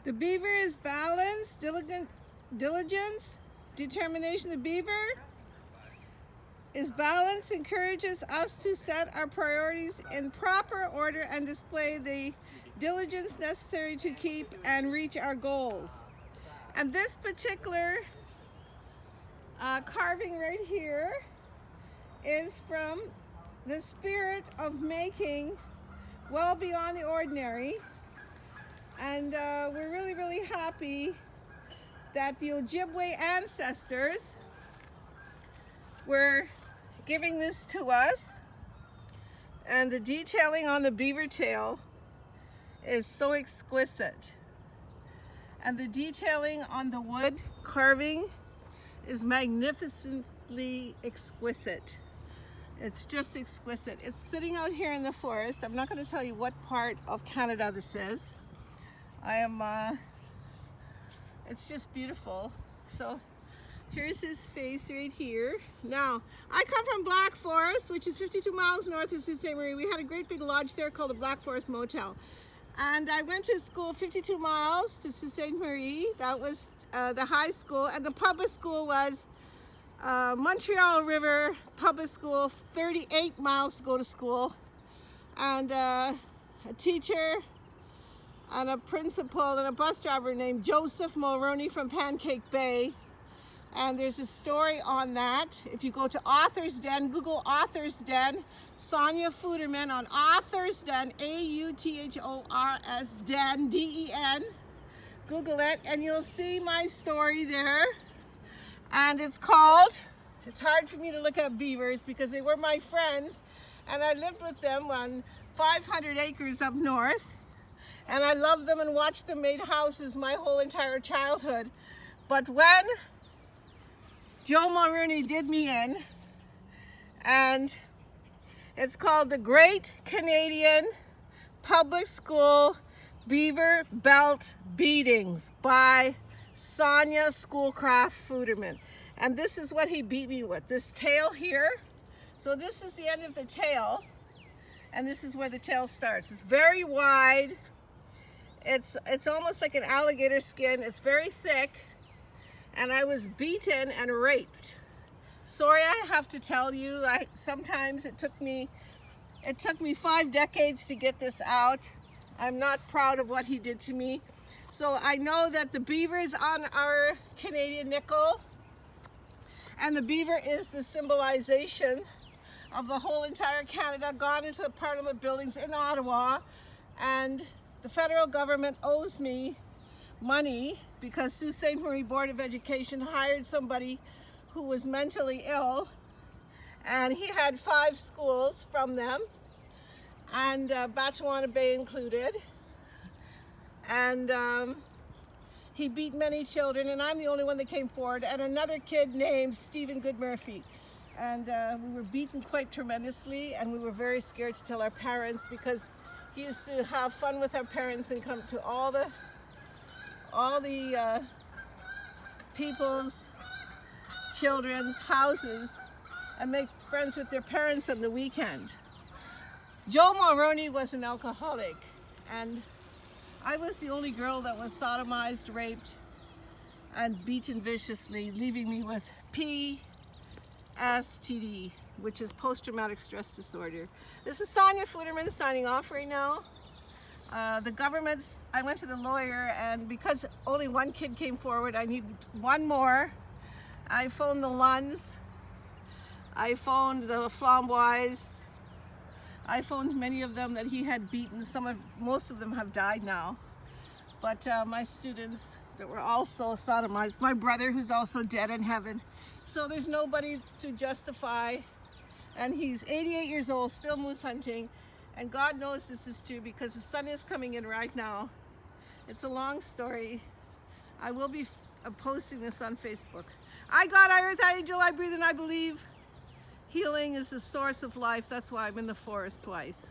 The beaver is balance, diligence, determination. The beaver is balance, encourages us to set our priorities in proper order and display the diligence necessary to keep and reach our goals. And this particular carving right here is from the spirit of making well beyond the ordinary. And we're really happy that the Ojibwe ancestors were giving this to us. And the detailing on the beaver tail is so exquisite. And the detailing on the wood carving is magnificently exquisite. It's just exquisite. It's sitting out here in the forest. I'm not going to tell you what part of Canada this is. It's just beautiful. So here's his face right here. Now, I come from Black Forest, which is 52 miles north of Sault Ste. Marie. We had a great big lodge there called the Black Forest Motel. And I went to school 52 miles to Sault Ste. Marie. That was the high school. And the public school was Montreal River Public School, 38 miles to go to school. And a teacher and a principal and a bus driver named Joseph Mulroney from Pancake Bay. And there's a story on that. If you go to Author's Den, Google Author's Den, Sonia Fuderman on Author's Den, A-U-T-H-O-R-S Den, D-E-N. Google it and you'll see my story there. And it's called, it's hard for me to look at beavers because they were my friends and I lived with them on 500 acres up north. And I loved them and watched them make houses my whole entire childhood. But when Joe Mulroney did me in, and it's called the Great Canadian Public School Beaver Belt Beatings by Sonia Schoolcraft Fuderman. And this is what he beat me with, this tail here. So this is the end of the tail, and this is where the tail starts. It's very wide. It's almost like an alligator skin. It's very thick. And I was beaten and raped. Sorry, I have to tell you, sometimes it took me 5 decades to get this out. I'm not proud of what he did to me. So I know that the beaver is on our Canadian nickel, and the beaver is the symbolization of the whole entire Canada, gone into the Parliament buildings in Ottawa, and the federal government owes me money because Sault Ste. Marie Board of Education hired somebody who was mentally ill, and he had 5 schools from them, and Batchewana Bay included, and he beat many children, and I'm the only one that came forward, and another kid named Stephen Goodmurphy. And we were beaten quite tremendously, and we were very scared to tell our parents because he used to have fun with our parents and come to all the people's children's houses and make friends with their parents on the weekend. Joe Mulroney was an alcoholic, and I was the only girl that was sodomized, raped, and beaten viciously, leaving me with PSTD, which is post-traumatic stress disorder. This is Sonia Fuderman signing off right now. The government's, I went to the lawyer, and because only one kid came forward, I need one more. I phoned the Lunds, I phoned the Flamboys, I phoned many of them that he had beaten. Most of them have died now. But my students that were also sodomized, my brother who's also dead in heaven. So there's nobody to justify, and he's 88 years old, still moose hunting. And God knows this is true because the sun is coming in right now. It's a long story. I will be posting this on Facebook. I got Earth Angel, I breathe and I believe. Healing is the source of life. That's why I'm in the forest twice.